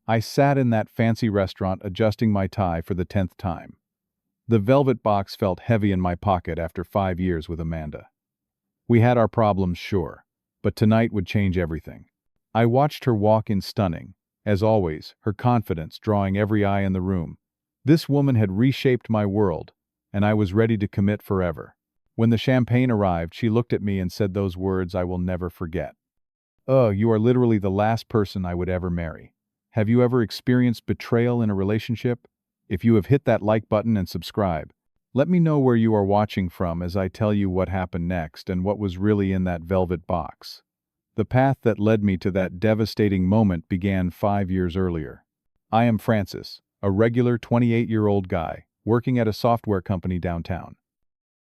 I sat in that fancy restaurant adjusting my tie for the 10th time. The velvet box felt heavy in my pocket after 5 years with Amanda. We had our problems, sure, but tonight would change everything. I watched her walk in stunning, as always, her confidence drawing every eye in the room. This woman had reshaped my world, and I was ready to commit forever. When the champagne arrived, she looked at me and said those words I will never forget. "Oh, you are literally the last person I would ever marry." Have you ever experienced betrayal in a relationship? If you have, hit that like button and subscribe. Let me know where you are watching from as I tell you what happened next and what was really in that velvet box. The path that led me to that devastating moment began 5 years earlier. I am Francis, a regular 28-year-old guy, working at a software company downtown.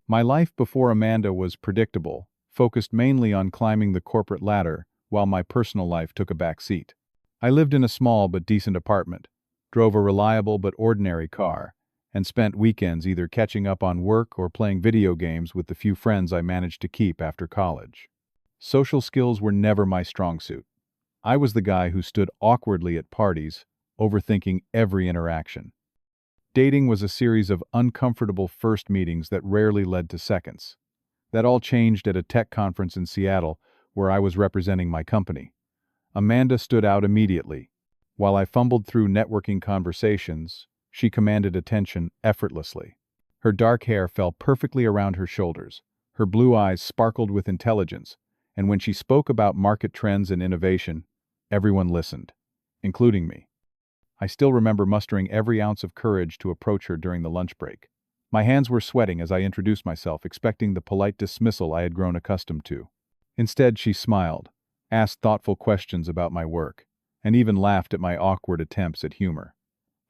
My life before Amanda was predictable, focused mainly on climbing the corporate ladder, while my personal life took a back seat. I lived in a small but decent apartment, drove a reliable but ordinary car, and spent weekends either catching up on work or playing video games with the few friends I managed to keep after college. Social skills were never my strong suit. I was the guy who stood awkwardly at parties, overthinking every interaction. Dating was a series of uncomfortable first meetings that rarely led to seconds. That all changed at a tech conference in Seattle, where I was representing my company. Amanda stood out immediately. While I fumbled through networking conversations, she commanded attention effortlessly. Her dark hair fell perfectly around her shoulders. Her blue eyes sparkled with intelligence, and when she spoke about market trends and innovation, everyone listened, including me. I still remember mustering every ounce of courage to approach her during the lunch break. My hands were sweating as I introduced myself, expecting the polite dismissal I had grown accustomed to. Instead, she smiled, asked thoughtful questions about my work, and even laughed at my awkward attempts at humor.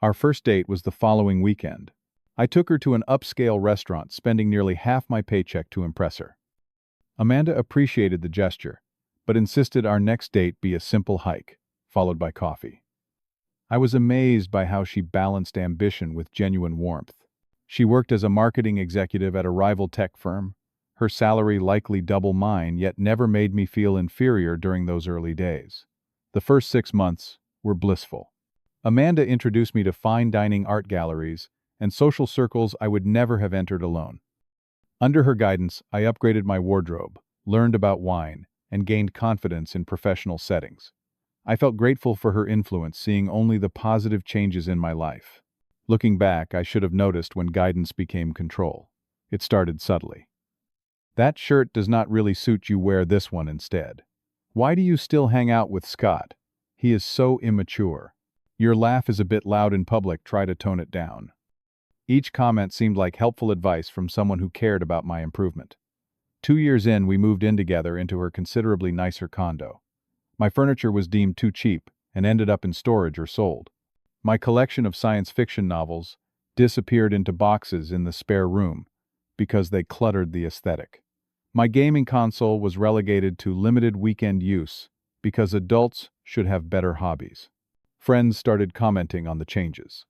Our first date was the following weekend. I took her to an upscale restaurant, spending nearly half my paycheck to impress her. Amanda appreciated the gesture, but insisted our next date be a simple hike, followed by coffee. I was amazed by how she balanced ambition with genuine warmth. She worked as a marketing executive at a rival tech firm, her salary likely double mine, yet never made me feel inferior during those early days. The first 6 months were blissful. Amanda introduced me to fine dining, art galleries, and social circles I would never have entered alone. Under her guidance, I upgraded my wardrobe, learned about wine, and gained confidence in professional settings. I felt grateful for her influence, seeing only the positive changes in my life. Looking back, I should have noticed when guidance became control. It started subtly. "That shirt does not really suit you, wear this one instead." "Why do you still hang out with Scott? He is so immature." "Your laugh is a bit loud in public, try to tone it down." Each comment seemed like helpful advice from someone who cared about my improvement. 2 years in, we moved in together into her considerably nicer condo. My furniture was deemed too cheap and ended up in storage or sold. My collection of science fiction novels disappeared into boxes in the spare room because they cluttered the aesthetic. My gaming console was relegated to limited weekend use because adults should have better hobbies. Friends started commenting on the changes.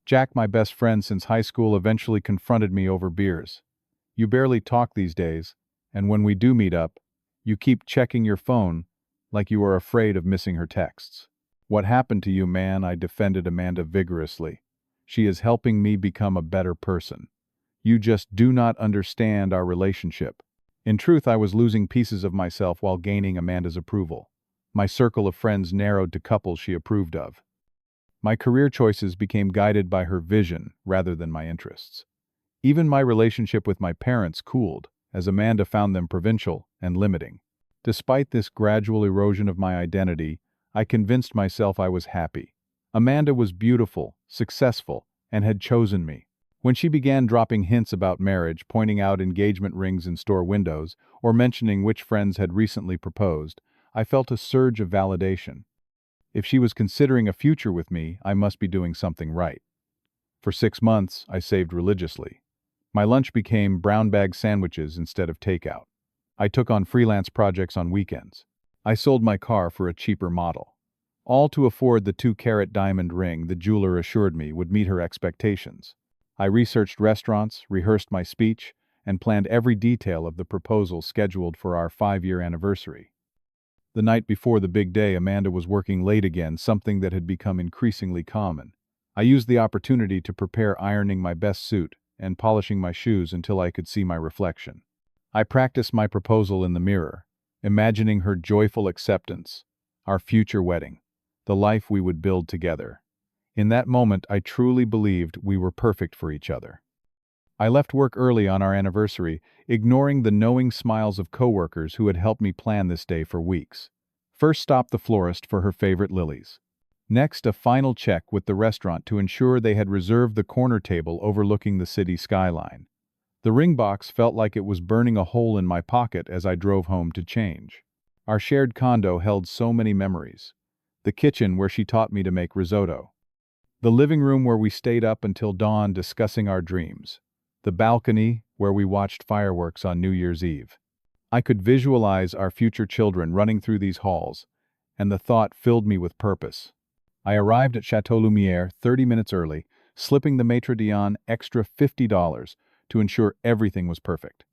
Jack, my best friend since high school, eventually confronted me over beers. "You barely talk these days, and when we do meet up, you keep checking your phone like you are afraid of missing her texts." "What happened to you, man?" I defended Amanda vigorously. "She is helping me become a better person. You just do not understand our relationship." In truth, I was losing pieces of myself while gaining Amanda's approval. My circle of friends narrowed to couples she approved of. My career choices became guided by her vision rather than my interests. Even my relationship with my parents cooled, as Amanda found them provincial and limiting. Despite this gradual erosion of my identity, I convinced myself I was happy. Amanda was beautiful, successful, and had chosen me. When she began dropping hints about marriage, pointing out engagement rings in store windows, or mentioning which friends had recently proposed, I felt a surge of validation. If she was considering a future with me, I must be doing something right. For 6 months, I saved religiously. My lunch became brown bag sandwiches instead of takeout. I took on freelance projects on weekends. I sold my car for a cheaper model. All to afford the 2-carat diamond ring the jeweler assured me would meet her expectations. I researched restaurants, rehearsed my speech, and planned every detail of the proposal scheduled for our 5-year anniversary. The night before the big day, Amanda was working late again, something that had become increasingly common. I used the opportunity to prepare ironing my best suit and polishing my shoes until I could see my reflection. I practiced my proposal in the mirror, imagining her joyful acceptance, our future wedding, the life we would build together. In that moment, I truly believed we were perfect for each other. I left work early on our anniversary, ignoring the knowing smiles of coworkers who had helped me plan this day for weeks. First stopped the florist for her favorite lilies. Next, a final check with the restaurant to ensure they had reserved the corner table overlooking the city skyline. The ring box felt like it was burning a hole in my pocket as I drove home to change. Our shared condo held so many memories. The kitchen where she taught me to make risotto. The living room where we stayed up until dawn discussing our dreams. The balcony where we watched fireworks on New Year's Eve. I could visualize our future children running through these halls, and the thought filled me with purpose. I arrived at Chateau Lumiere 30 minutes early, slipping the maitre d' extra $50 to ensure everything was perfect.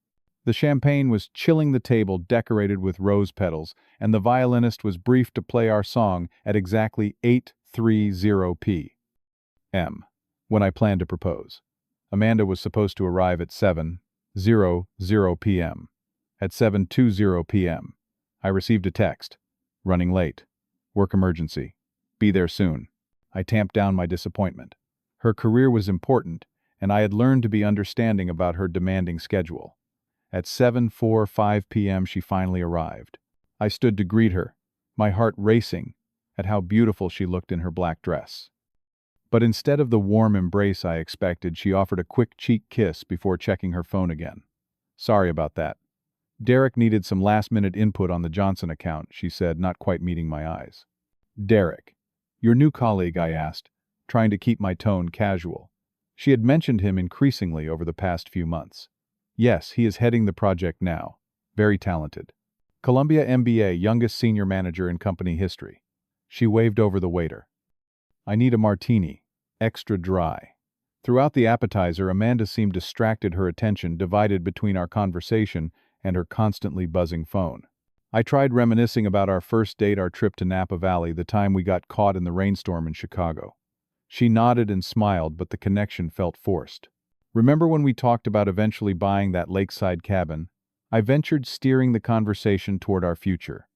The champagne was chilling the table decorated with rose petals, and the violinist was briefed to play our song at exactly 8:30 p.m. when I planned to propose. Amanda was supposed to arrive at 7:00 p.m. At 7:20 p.m., I received a text. Running late. Work emergency. Be there soon. I tamped down my disappointment. Her career was important, and I had learned to be understanding about her demanding schedule. At 7:45 p.m., she finally arrived. I stood to greet her, my heart racing at how beautiful she looked in her black dress. But instead of the warm embrace I expected, she offered a quick cheek kiss before checking her phone again. Sorry about that. Derek needed some last-minute input on the Johnson account, she said, not quite meeting my eyes. Derek. Your new colleague, I asked, trying to keep my tone casual. She had mentioned him increasingly over the past few months. Yes, he is heading the project now. Very talented. Columbia MBA, youngest senior manager in company history. She waved over the waiter. I need a martini. Extra dry. Throughout the appetizer, Amanda seemed distracted, her attention divided between our conversation and her constantly buzzing phone. I tried reminiscing about our first date, our trip to Napa Valley, the time we got caught in the rainstorm in Chicago. She nodded and smiled, but the connection felt forced. Remember when we talked about eventually buying that lakeside cabin? I ventured, steering the conversation toward our future.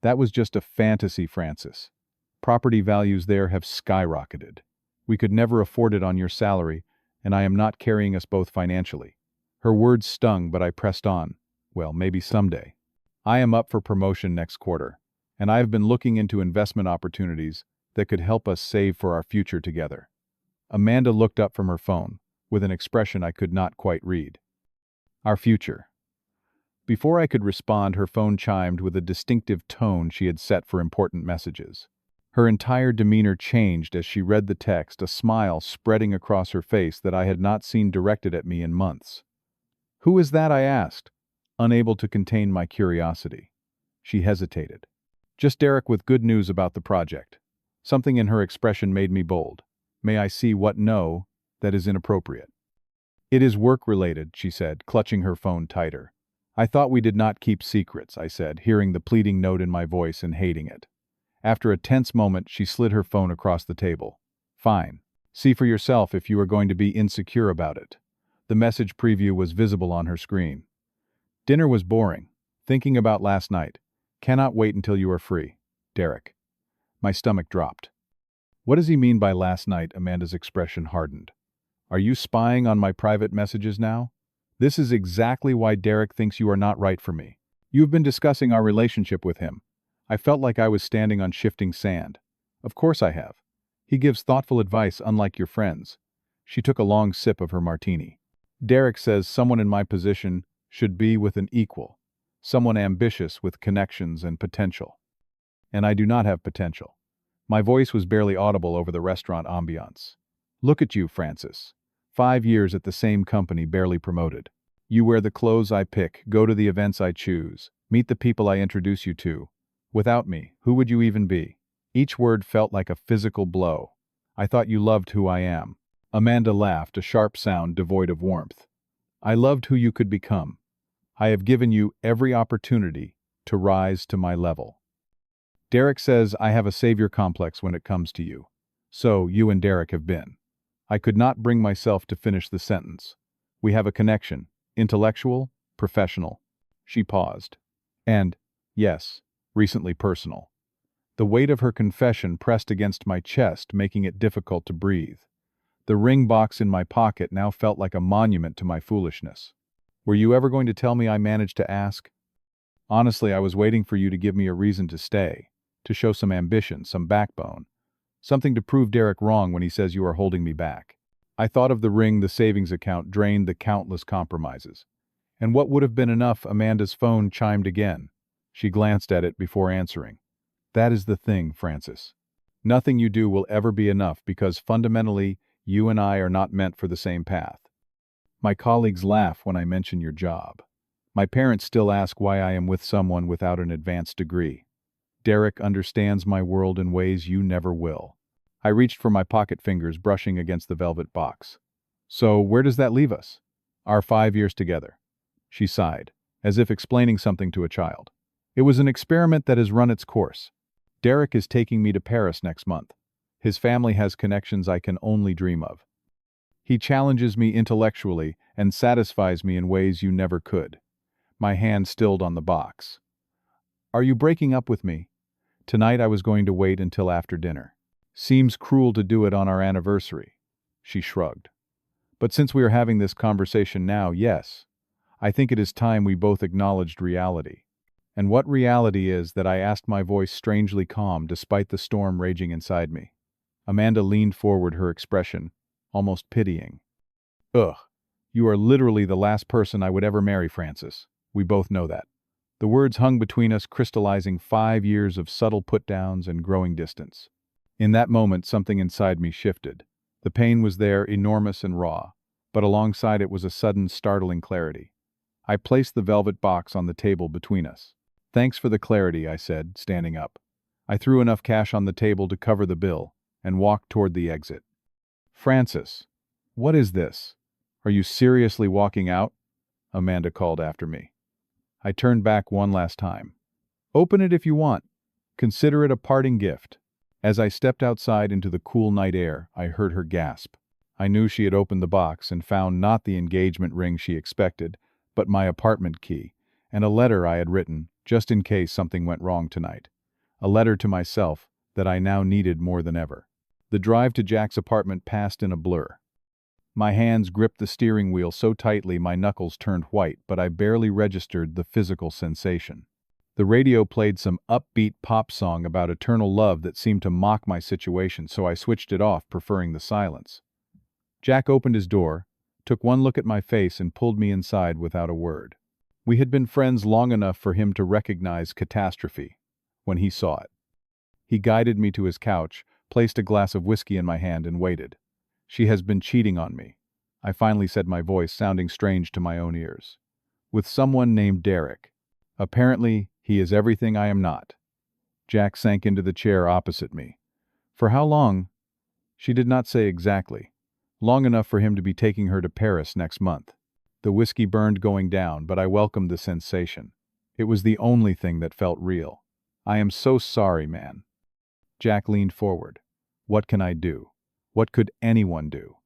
That was just a fantasy, Francis. Property values there have skyrocketed. We could never afford it on your salary, and I am not carrying us both financially. Her words stung, but I pressed on. Well, maybe someday. I am up for promotion next quarter, and I have been looking into investment opportunities that could help us save for our future together. Amanda looked up from her phone, with an expression I could not quite read. Our future. Before I could respond, her phone chimed with a distinctive tone she had set for important messages. Her entire demeanor changed as she read the text, a smile spreading across her face that I had not seen directed at me in months. Who is that? I asked, unable to contain my curiosity. She hesitated. Just Derek, with good news about the project. Something in her expression made me bold. May I see what? No, that is inappropriate. It is work-related, she said, clutching her phone tighter. I thought we did not keep secrets, I said, hearing the pleading note in my voice and hating it. After a tense moment, she slid her phone across the table. Fine. See for yourself if you are going to be insecure about it. The message preview was visible on her screen. Dinner was boring. Thinking about last night. Cannot wait until you are free. Derek. My stomach dropped. What does he mean by last night? Amanda's expression hardened. Are you spying on my private messages now? This is exactly why Derek thinks you are not right for me. You have been discussing our relationship with him. I felt like I was standing on shifting sand. Of course I have. He gives thoughtful advice, unlike your friends. She took a long sip of her martini. Derek says someone in my position should be with an equal. Someone ambitious with connections and potential. And I do not have potential. My voice was barely audible over the restaurant ambiance. Look at you, Francis. 5 years at the same company, barely promoted. You wear the clothes I pick, go to the events I choose, meet the people I introduce you to. Without me, who would you even be? Each word felt like a physical blow. I thought you loved who I am. Amanda laughed, a sharp sound devoid of warmth. I loved who you could become. I have given you every opportunity to rise to my level. Derek says I have a savior complex when it comes to you. So, you and Derek have been. I could not bring myself to finish the sentence. We have a connection. Intellectual, professional. She paused. And, yes, recently personal. The weight of her confession pressed against my chest, making it difficult to breathe. The ring box in my pocket now felt like a monument to my foolishness. Were you ever going to tell me? I managed to ask. Honestly, I was waiting for you to give me a reason to stay, to show some ambition, some backbone, something to prove Derek wrong when he says you are holding me back. I thought of the ring, the savings account drained, the countless compromises. And what would have been enough? Amanda's phone chimed again. She glanced at it before answering. That is the thing, Francis. Nothing you do will ever be enough because fundamentally, you and I are not meant for the same path. My colleagues laugh when I mention your job. My parents still ask why I am with someone without an advanced degree. Derek understands my world in ways you never will. I reached for my pocket fingers, brushing against the velvet box. So, where does that leave us? Our 5 years together. She sighed, as if explaining something to a child. It was an experiment that has run its course. Derek is taking me to Paris next month. His family has connections I can only dream of. He challenges me intellectually and satisfies me in ways you never could. My hand stilled on the box. Are you breaking up with me? Tonight I was going to wait until after dinner. Seems cruel to do it on our anniversary. She shrugged. But since we are having this conversation now, yes. I think it is time we both acknowledged reality. And what reality is that? I asked, my voice strangely calm despite the storm raging inside me. Amanda leaned forward, her expression almost pitying. Ugh, you are literally the last person I would ever marry, Francis. We both know that. The words hung between us, crystallizing 5 years of subtle put-downs and growing distance. In that moment, something inside me shifted. The pain was there, enormous and raw, but alongside it was a sudden, startling clarity. I placed the velvet box on the table between us. Thanks for the clarity, I said, standing up. I threw enough cash on the table to cover the bill and walked toward the exit. Francis, what is this? Are you seriously walking out? Amanda called after me. I turned back one last time. Open it if you want. Consider it a parting gift. As I stepped outside into the cool night air, I heard her gasp. I knew she had opened the box and found not the engagement ring she expected, but my apartment key, and a letter I had written, just in case something went wrong tonight. A letter to myself that I now needed more than ever. The drive to Jack's apartment passed in a blur. My hands gripped the steering wheel so tightly my knuckles turned white, but I barely registered the physical sensation. The radio played some upbeat pop song about eternal love that seemed to mock my situation, so I switched it off, preferring the silence. Jack opened his door, took one look at my face, and pulled me inside without a word. We had been friends long enough for him to recognize catastrophe when he saw it. He guided me to his couch, placed a glass of whiskey in my hand, and waited. She has been cheating on me, I finally said, my voice sounding strange to my own ears. With someone named Derek. Apparently, he is everything I am not. Jack sank into the chair opposite me. For how long? She did not say exactly. Long enough for him to be taking her to Paris next month. The whiskey burned going down, but I welcomed the sensation. It was the only thing that felt real. I am so sorry, man. Jack leaned forward. What can I do? What could anyone do?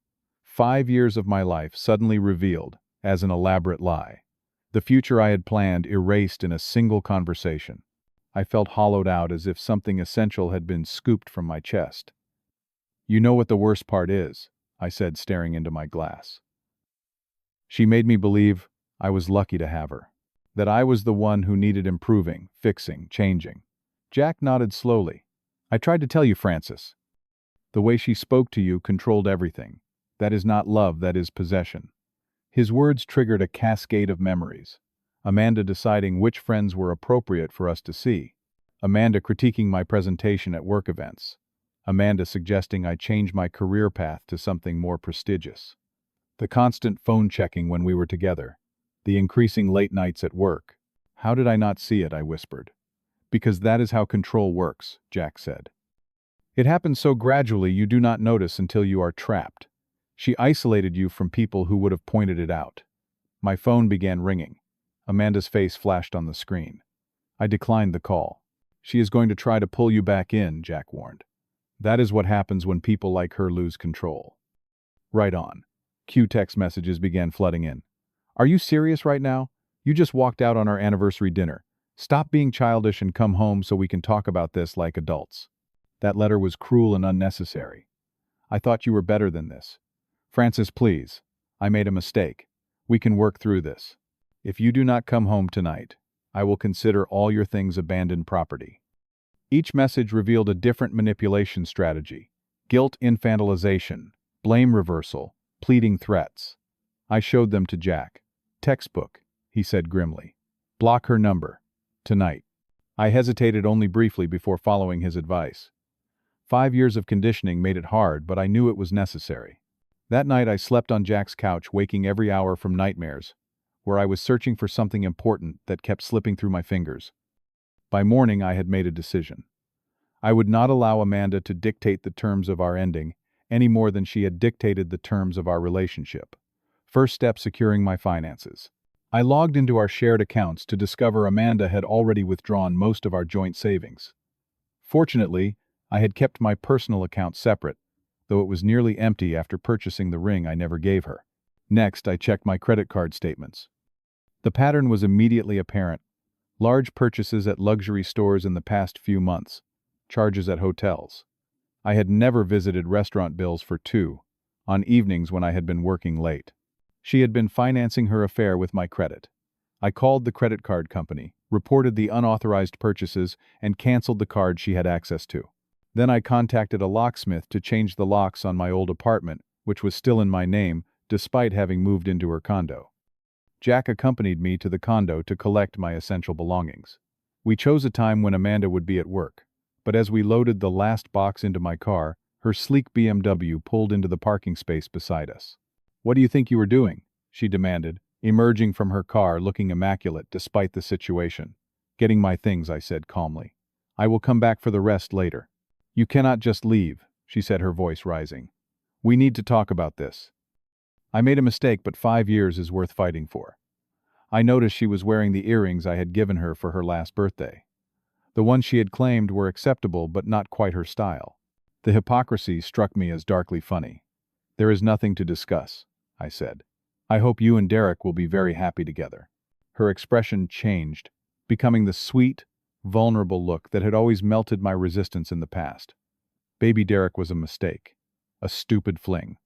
5 years of my life suddenly revealed as an elaborate lie. The future I had planned erased in a single conversation. I felt hollowed out, as if something essential had been scooped from my chest. You know what the worst part is, I said, staring into my glass. She made me believe I was lucky to have her. That I was the one who needed improving, fixing, changing. Jack nodded slowly. I tried to tell you, Francis. The way she spoke to you controlled everything. That is not love, that is possession. His words triggered a cascade of memories. Amanda deciding which friends were appropriate for us to see. Amanda critiquing my presentation at work events. Amanda suggesting I change my career path to something more prestigious. The constant phone checking when we were together. The increasing late nights at work. How did I not see it? I whispered. Because that is how control works, Jack said. It happens so gradually you do not notice until you are trapped. She isolated you from people who would have pointed it out. My phone began ringing. Amanda's face flashed on the screen. I declined the call. She is going to try to pull you back in, Jack warned. That is what happens when people like her lose control. Right on. Q text messages began flooding in. Are you serious right now? You just walked out on our anniversary dinner. Stop being childish and come home so we can talk about this like adults. That letter was cruel and unnecessary. I thought you were better than this. Francis, please. I made a mistake. We can work through this. If you do not come home tonight, I will consider all your things abandoned property. Each message revealed a different manipulation strategy: guilt infantilization, blame reversal, pleading threats. I showed them to Jack. Textbook, he said grimly. Block her number. Tonight. I hesitated only briefly before following his advice. 5 years of conditioning made it hard, but I knew it was necessary. That night I slept on Jack's couch, waking every hour from nightmares, where I was searching for something important that kept slipping through my fingers. By morning I had made a decision. I would not allow Amanda to dictate the terms of our ending, any more than she had dictated the terms of our relationship. First step: securing my finances. I logged into our shared accounts to discover Amanda had already withdrawn most of our joint savings. Fortunately, I had kept my personal account separate, though it was nearly empty after purchasing the ring I never gave her. Next, I checked my credit card statements. The pattern was immediately apparent. Large purchases at luxury stores in the past few months, charges at hotels. I had never visited restaurant bills for two, on evenings when I had been working late. She had been financing her affair with my credit. I called the credit card company, reported the unauthorized purchases, and canceled the card she had access to. Then I contacted a locksmith to change the locks on my old apartment, which was still in my name, despite having moved into her condo. Jack accompanied me to the condo to collect my essential belongings. We chose a time when Amanda would be at work, but as we loaded the last box into my car, her sleek BMW pulled into the parking space beside us. What do you think you were doing? She demanded, emerging from her car looking immaculate despite the situation. Getting my things, I said calmly. I will come back for the rest later. You cannot just leave, she said, her voice rising. We need to talk about this. I made a mistake, but 5 years is worth fighting for. I noticed she was wearing the earrings I had given her for her last birthday. The ones she had claimed were acceptable, but not quite her style. The hypocrisy struck me as darkly funny. There is nothing to discuss, I said. I hope you and Derek will be very happy together. Her expression changed, becoming the sweet, vulnerable look that had always melted my resistance in the past. Baby Derek was a mistake. A stupid fling.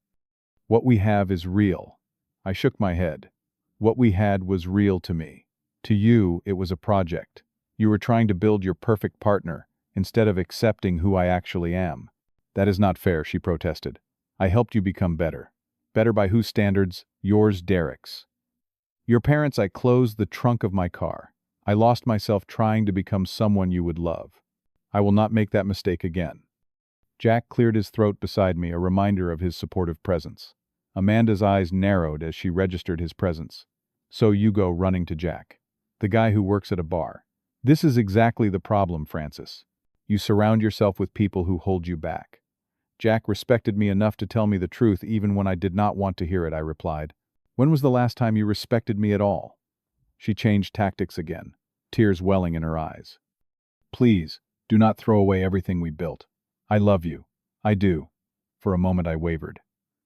What we have is real. I shook my head. What we had was real to me. To you, it was a project. You were trying to build your perfect partner, instead of accepting who I actually am. That is not fair, she protested. I helped you become better. Better by whose standards? Yours, Derek's. Your parents. I closed the trunk of my car. I lost myself trying to become someone you would love. I will not make that mistake again. Jack cleared his throat beside me, a reminder of his supportive presence. Amanda's eyes narrowed as she registered his presence. So you go running to Jack, the guy who works at a bar. This is exactly the problem, Francis. You surround yourself with people who hold you back. Jack respected me enough to tell me the truth even when I did not want to hear it, I replied. When was the last time you respected me at all? She changed tactics again, tears welling in her eyes. Please, do not throw away everything we built. I love you. I do. For a moment I wavered.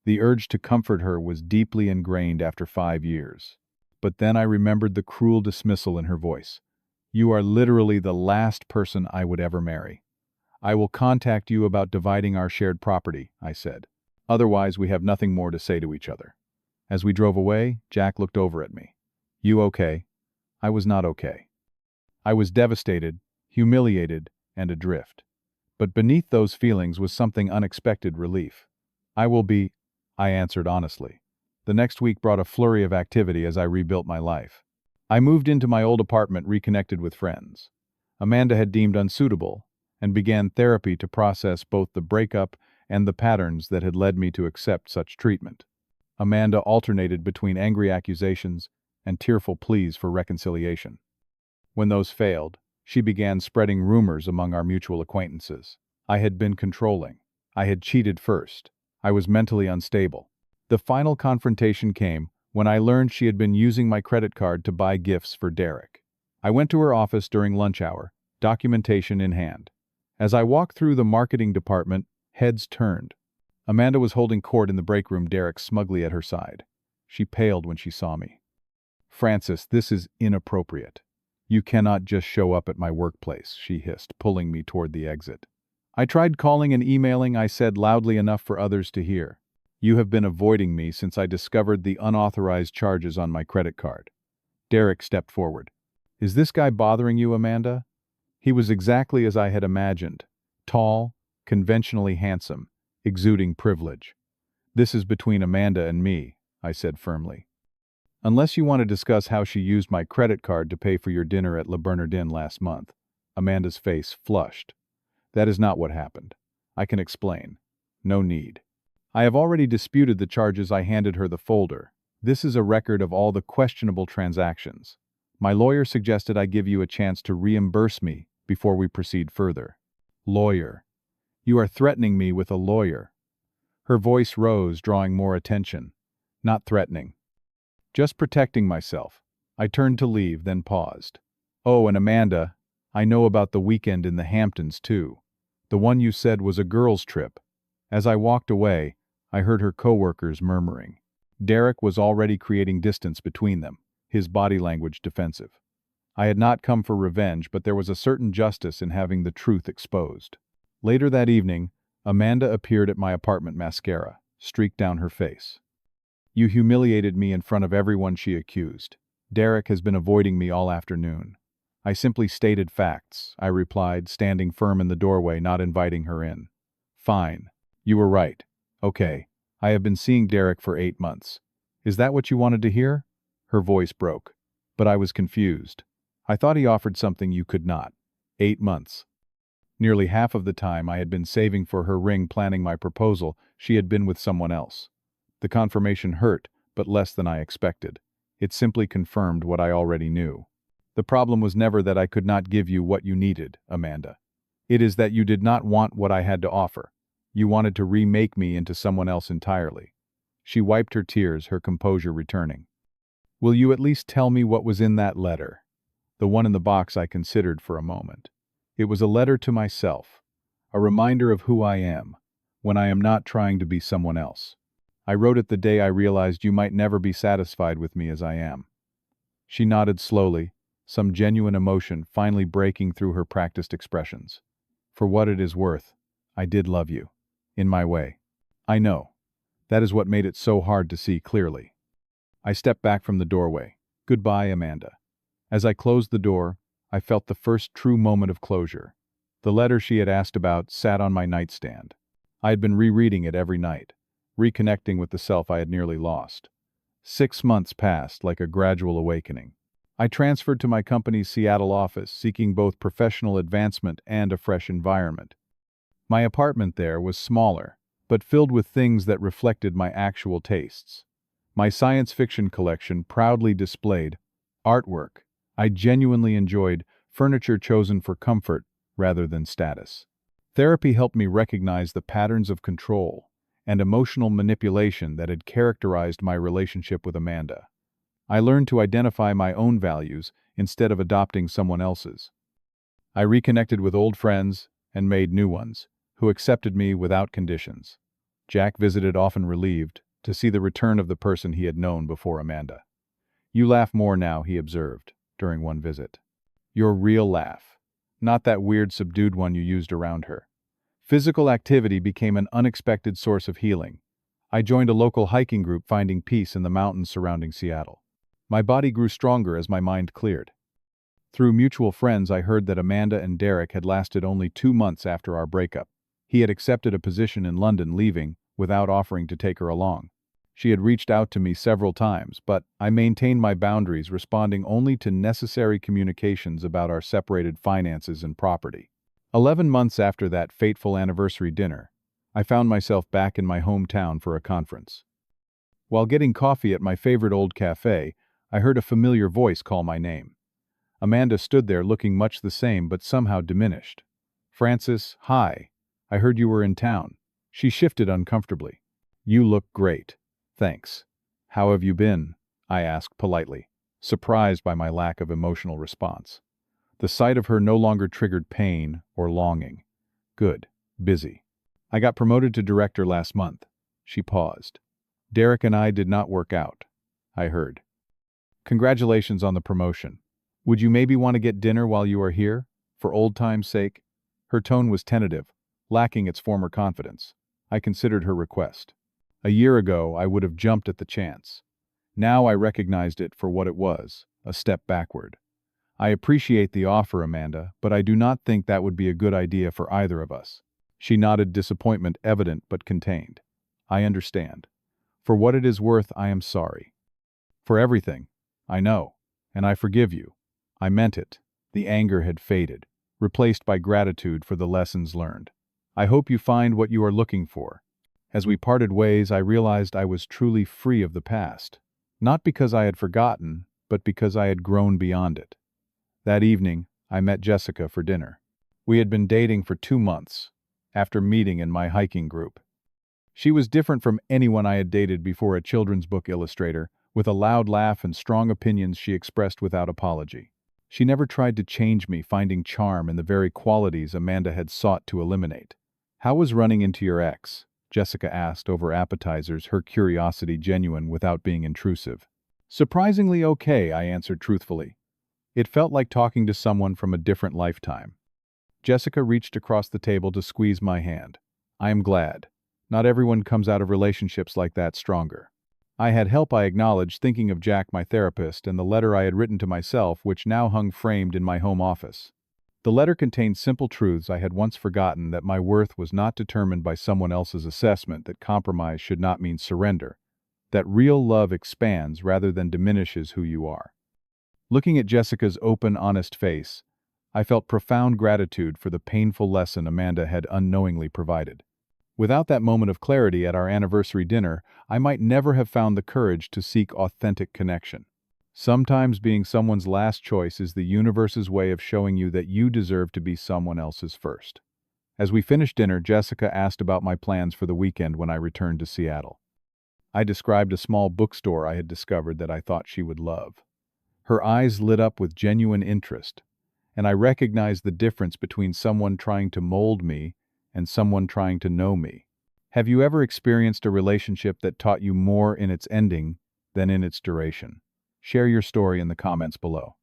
The urge to comfort her was deeply ingrained after 5 years. But then I remembered the cruel dismissal in her voice. You are literally the last person I would ever marry. I will contact you about dividing our shared property, I said. Otherwise, we have nothing more to say to each other. As we drove away, Jack looked over at me. You okay? I was not okay. I was devastated, humiliated, and adrift. But beneath those feelings was something unexpected: relief. I will be, I answered honestly. The next week brought a flurry of activity as I rebuilt my life. I moved into my old apartment, reconnected with friends Amanda had deemed unsuitable, and began therapy to process both the breakup and the patterns that had led me to accept such treatment. Amanda alternated between angry accusations and tearful pleas for reconciliation. When those failed, she began spreading rumors among our mutual acquaintances. I had been controlling. I had cheated first. I was mentally unstable. The final confrontation came when I learned she had been using my credit card to buy gifts for Derek. I went to her office during lunch hour, documentation in hand. As I walked through the marketing department, heads turned. Amanda was holding court in the break room, Derek smugly at her side. She paled when she saw me. "Francis, this is inappropriate. You cannot just show up at my workplace," she hissed, pulling me toward the exit. "I tried calling and emailing," I said loudly enough for others to hear. "You have been avoiding me since I discovered the unauthorized charges on my credit card." Derek stepped forward. "Is this guy bothering you, Amanda?" He was exactly as I had imagined. Tall, conventionally handsome, exuding privilege. "This is between Amanda and me," I said firmly. "Unless you want to discuss how she used my credit card to pay for your dinner at Le Bernardin last month." Amanda's face flushed. "That is not what happened. I can explain." "No need." I have already disputed the charges. I handed her the folder. "This is a record of all the questionable transactions. My lawyer suggested I give you a chance to reimburse me before we proceed further." "Lawyer? You are threatening me with a lawyer." Her voice rose, drawing more attention. "Not threatening. Just protecting myself." I turned to leave, then paused. "Oh, and Amanda, I know about the weekend in the Hamptons, too. The one you said was a girls' trip." As I walked away, I heard her coworkers murmuring. Derek was already creating distance between them, his body language defensive. I had not come for revenge, but there was a certain justice in having the truth exposed. Later that evening, Amanda appeared at my apartment, mascara streaked down her face. "You humiliated me in front of everyone," she accused. "Derek has been avoiding me all afternoon." "I simply stated facts," I replied, standing firm in the doorway, not inviting her in. "Fine. You were right. Okay. I have been seeing Derek for 8 months. Is that what you wanted to hear?" Her voice broke. But I was confused. "I thought he offered something you could not." 8 months. Nearly half of the time I had been saving for her ring, planning my proposal, she had been with someone else. The confirmation hurt, but less than I expected. It simply confirmed what I already knew. "The problem was never that I could not give you what you needed, Amanda. It is that you did not want what I had to offer. You wanted to remake me into someone else entirely." She wiped her tears, her composure returning. "Will you at least tell me what was in that letter?" The one in the box. I considered for a moment. It was a letter to myself, a reminder of who I am, when I am not trying to be someone else. "I wrote it the day I realized you might never be satisfied with me as I am." She nodded slowly, some genuine emotion finally breaking through her practiced expressions. "For what it is worth, I did love you. In my way. I know. That is what made it so hard to see clearly." I stepped back from the doorway. "Goodbye, Amanda." As I closed the door, I felt the first true moment of closure. The letter she had asked about sat on my nightstand. I had been rereading it every night, reconnecting with the self I had nearly lost. 6 months passed like a gradual awakening. I transferred to my company's Seattle office, seeking both professional advancement and a fresh environment. My apartment there was smaller, but filled with things that reflected my actual tastes. My science fiction collection proudly displayed artwork I genuinely enjoyed, furniture chosen for comfort rather than status. Therapy helped me recognize the patterns of control and emotional manipulation that had characterized my relationship with Amanda. I learned to identify my own values instead of adopting someone else's. I reconnected with old friends and made new ones, who accepted me without conditions. Jack visited, often relieved, to see the return of the person he had known before Amanda. "You laugh more now," he observed, during one visit. "Your real laugh. Not that weird subdued one you used around her." Physical activity became an unexpected source of healing. I joined a local hiking group, finding peace in the mountains surrounding Seattle. My body grew stronger as my mind cleared. Through mutual friends, I heard that Amanda and Derek had lasted only 2 months after our breakup. He had accepted a position in London, leaving without offering to take her along. She had reached out to me several times, but I maintained my boundaries, responding only to necessary communications about our separated finances and property. 11 months after that fateful anniversary dinner, I found myself back in my hometown for a conference. While getting coffee at my favorite old cafe, I heard a familiar voice call my name. Amanda stood there looking much the same but somehow diminished. "Francis, hi. I heard you were in town." She shifted uncomfortably. "You look great. Thanks. How have you been?" I asked politely, surprised by my lack of emotional response. The sight of her no longer triggered pain or longing. Good. Busy. I got promoted to director last month. She paused. Derek and I did not work out, I heard. Congratulations on the promotion. Would you maybe want to get dinner while you are here, for old time's sake? Her tone was tentative, lacking its former confidence. I considered her request. A year ago, I would have jumped at the chance. Now I recognized it for what it was, a step backward. I appreciate the offer, Amanda, but I do not think that would be a good idea for either of us. She nodded, disappointment evident but contained. I understand. For what it is worth, I am sorry. For everything. I know. And I forgive you. I meant it. The anger had faded, replaced by gratitude for the lessons learned. I hope you find what you are looking for. As we parted ways, I realized I was truly free of the past. Not because I had forgotten, but because I had grown beyond it. That evening, I met Jessica for dinner. We had been dating for 2 months, after meeting in my hiking group. She was different from anyone I had dated before, a children's book illustrator, with a loud laugh and strong opinions she expressed without apology. She never tried to change me, finding charm in the very qualities Amanda had sought to eliminate. How was running into your ex? Jessica asked over appetizers, her curiosity genuine without being intrusive. Surprisingly okay, I answered truthfully. It felt like talking to someone from a different lifetime. Jessica reached across the table to squeeze my hand. I am glad. Not everyone comes out of relationships like that stronger. I had help, I acknowledged, thinking of Jack, my therapist, and the letter I had written to myself, which now hung framed in my home office. The letter contained simple truths I had once forgotten: that my worth was not determined by someone else's assessment, that compromise should not mean surrender, that real love expands rather than diminishes who you are. Looking at Jessica's open, honest face, I felt profound gratitude for the painful lesson Amanda had unknowingly provided. Without that moment of clarity at our anniversary dinner, I might never have found the courage to seek authentic connection. Sometimes being someone's last choice is the universe's way of showing you that you deserve to be someone else's first. As we finished dinner, Jessica asked about my plans for the weekend when I returned to Seattle. I described a small bookstore I had discovered that I thought she would love. Her eyes lit up with genuine interest, and I recognized the difference between someone trying to mold me and someone trying to know me. Have you ever experienced a relationship that taught you more in its ending than in its duration? Share your story in the comments below.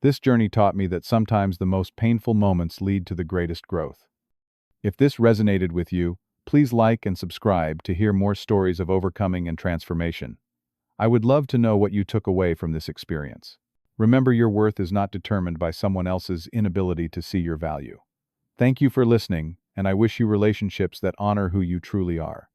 This journey taught me that sometimes the most painful moments lead to the greatest growth. If this resonated with you, please like and subscribe to hear more stories of overcoming and transformation. I would love to know what you took away from this experience. Remember, your worth is not determined by someone else's inability to see your value. Thank you for listening, and I wish you relationships that honor who you truly are.